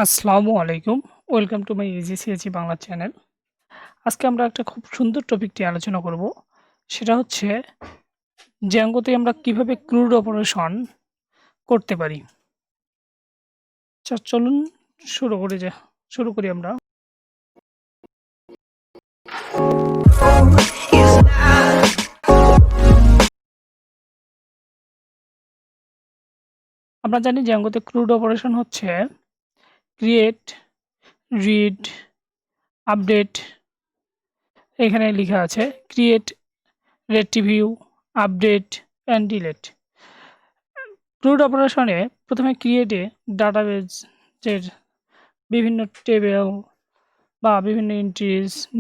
আসসালামু আলাইকুম। Welcome to my easy Bangla channel. আজকে আমরা একটা খুব সুন্দর টপিক নিয়ে আলোচনা করব। সেটা হচ্ছে জ্যাঙ্গোতে আমরা কিভাবে ক্রুড অপারেশন করতে পারি। চলুন শুরু করি আমরা। আমরা জানি জ্যাঙ্গোতে ক্রুড অপারেশন হচ্ছে ক্রিয়েট, রিড, আপডেট। এখানে লেখা আছে create, retrieve, update and delete. CRUD অপারেশনে প্রথমে ক্রিয়েটে ডাটাবেজের বিভিন্ন টেবিল বা বিভিন্ন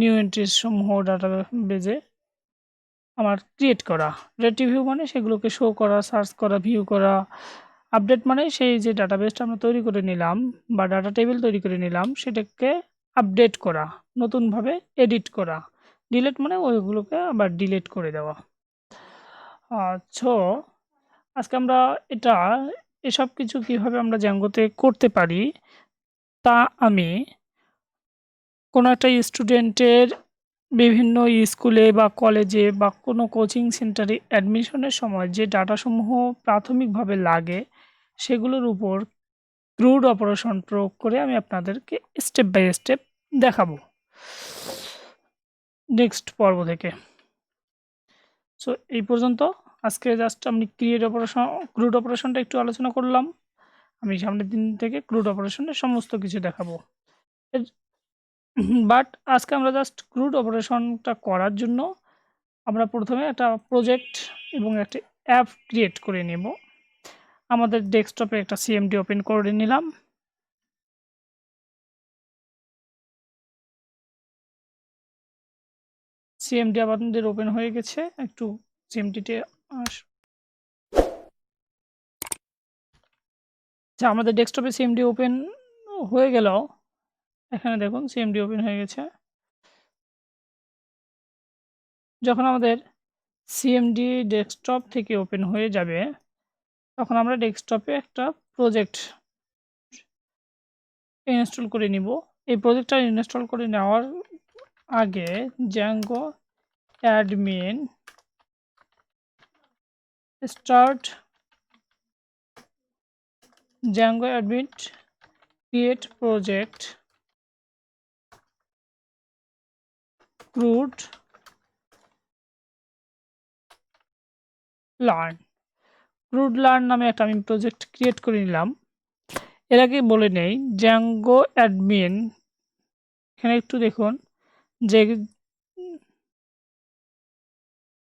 নিউ এন্ট্রিজ সমূহ ডাটাবেজে আমার ক্রিয়েট করা। রেট্রিভিউ মানে সেগুলোকে শো করা, সার্চ করা, ভিউ করা। আপডেট মানে সেই যে ডাটাবেসটা আমরা তৈরি করে নিলাম বা ডাটা টেবিল তৈরি করে নিলাম সেটাকে আপডেট করা, নতুনভাবে এডিট করা। ডিলিট মানে ওইগুলোকে আবার ডিলিট করে দেওয়া। সো আজকে আমরা এসব কিছু কিভাবে আমরা জ্যাঙ্গোতে করতে পারি তা আমি কোনো একটা স্টুডেন্টের বিভিন্ন স্কুলে বা কলেজে বা কোনো কোচিং সেন্টারে অ্যাডমিশনের সময় যে ডাটাসমূহ প্রাথমিকভাবে লাগে সেগুলোর উপর ক্রুড অপারেশন প্রয়োগ করে আমি আপনাদেরকে স্টেপ বাই স্টেপ দেখাবো নেক্সট পর্ব থেকে। সো এই পর্যন্ত আজকে জাস্ট আমি ক্রুড অপারেশনটা একটু আলোচনা করলাম। আমি সামনের দিন থেকে ক্রুড অপারেশনের সমস্ত কিছু দেখাবো। বাট আজকে আমরা জাস্ট ক্রুড অপারেশনটা করার জন্য আমরা প্রথমে একটা প্রজেক্ট এবং একটা অ্যাপ ক্রিয়েট করে নেব। আমাদের ডেস্কটপে একটা সিএমডি ওপেন করে নিলাম। সিএমডি আমাদের ওপেন হয়ে গেছে। একটু সিএমডিতে আচ্ছা, আমাদের ডেস্কটপে সিএমডি ওপেন হয়ে গেল। এখানে দেখুন সিএমডি ওপেন হয়ে গেছে। যখন আমাদের সিএমডি ডেস্কটপ থেকে ওপেন হয়ে যাবে তখন আমরা ডেস্কটপে একটা প্রজেক্ট ইনস্টল করে নিব। এই প্রজেক্টটা ইনস্টল করে নেওয়ার আগে Zango admin start Zango admin create project crude learn নামে একটা আমি প্রজেক্ট ক্রিয়েট করে নিলাম। এর আগে বলে নেই জ্যাঙ্গো অ্যাডমিন এখানে একটু দেখুন যে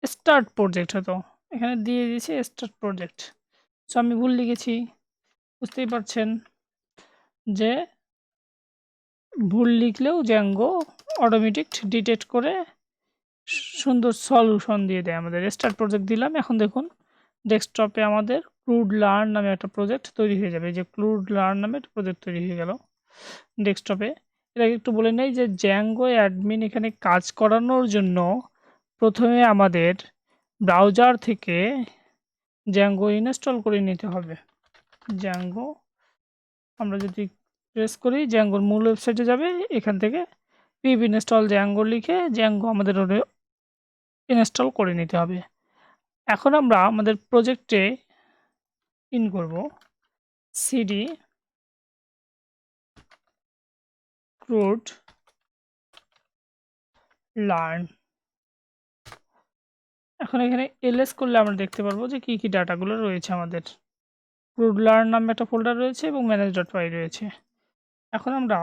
স্টার্ট প্রজেক্ট হতো, এখানে দিয়ে দিয়েছে স্টার্ট প্রজেক্ট। সো আমি ভুল লিখেছি, বুঝতেই পারছেন যে ভুল লিখলেও জ্যাঙ্গো অটোমেটিক ডিটেক্ট করে সুন্দর সলিউশন দিয়ে দেয়। আমাদের স্টার্ট প্রজেক্ট দিলাম। এখন দেখুন ডেস্কটপে আমাদের ক্রুড লার্ন নামে একটা প্রজেক্ট তৈরি হয়ে যাবে। যে ক্রুড লার্ন নামে একটা প্রজেক্ট তৈরি হয়ে গেল ডেস্কটপে। এর আগে একটু বলে নেই যে জ্যাঙ্গো অ্যাডমিন এখানে কাজ করানোর জন্য প্রথমে আমাদের ব্রাউজার থেকে জ্যাঙ্গো ইনস্টল করে নিতে হবে। জ্যাঙ্গো আমরা যদি প্রেস করি জ্যাঙ্গোর মূল ওয়েবসাইটে যাবে। এখান থেকে পিপ ইনস্টল জ্যাঙ্গো লিখে জ্যাঙ্গো আমাদের ইনস্টল করে নিতে হবে। এখন আমরা আমাদের প্রজেক্টে ইন করব সিডি ক্রুড লার্ন। এখন এখানে এলএস করলে আমরা দেখতে পারবো যে কী কী ডাটাগুলো রয়েছে। আমাদের ক্রুড লার্ন নামে একটা ফোল্ডার রয়েছে এবং manage.py রয়েছে। এখন আমরা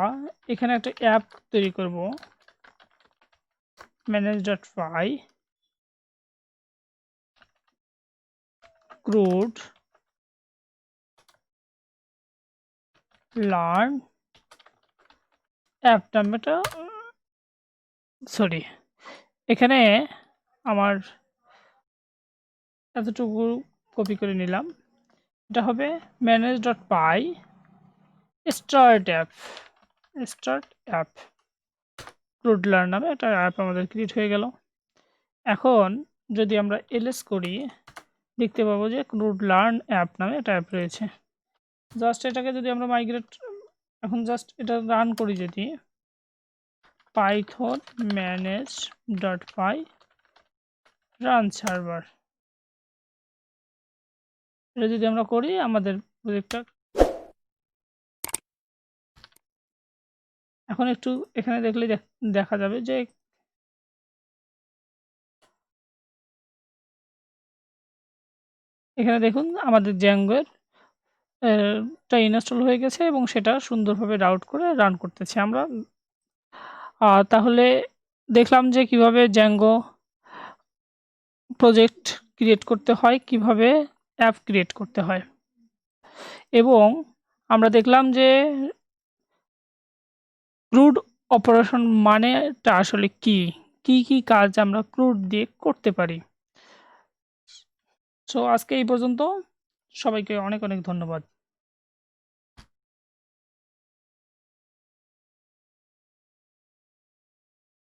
এখানে একটা অ্যাপ তৈরি করব manage.py ক্রুড লার্ন অ্যাপ নামটা সরি এখানে আমার এতটুকু কপি করে নিলাম। এটা হবে manage.py start app crude learn নামে একটা অ্যাপ আমাদের ক্রিয়েট হয়ে গেল। এখন যদি আমরা এলএস করি দেখতে পাবো যে ক্রুড লার্ন অ্যাপ নামে একটা অ্যাপ রয়েছে। জাস্ট এটাকে যদি আমরা এখন জাস্ট এটা রান করি যদি python manage.py রান সার্ভার, এটা যদি আমরা করি আমাদের প্রজেক্টটা এখন একটু এখানে দেখলে দেখা যাবে যে এখানে দেখুন আমাদের জ্যাঙ্গোর টা ইনস্টল হয়ে গেছে এবং সেটা সুন্দরভাবে রাউট করে রান করতেছি আমরা। তাহলে দেখলাম যে কিভাবে জ্যাঙ্গো প্রজেক্ট ক্রিয়েট করতে হয়, কিভাবে অ্যাপ ক্রিয়েট করতে হয়, এবং আমরা দেখলাম যে ক্রুড অপারেশন মানেটা আসলে কি, কি কাজ আমরা ক্রুড দিয়ে করতে পারি। সো আজকে এই পর্যন্ত, সবাইকে অনেক অনেক ধন্যবাদ।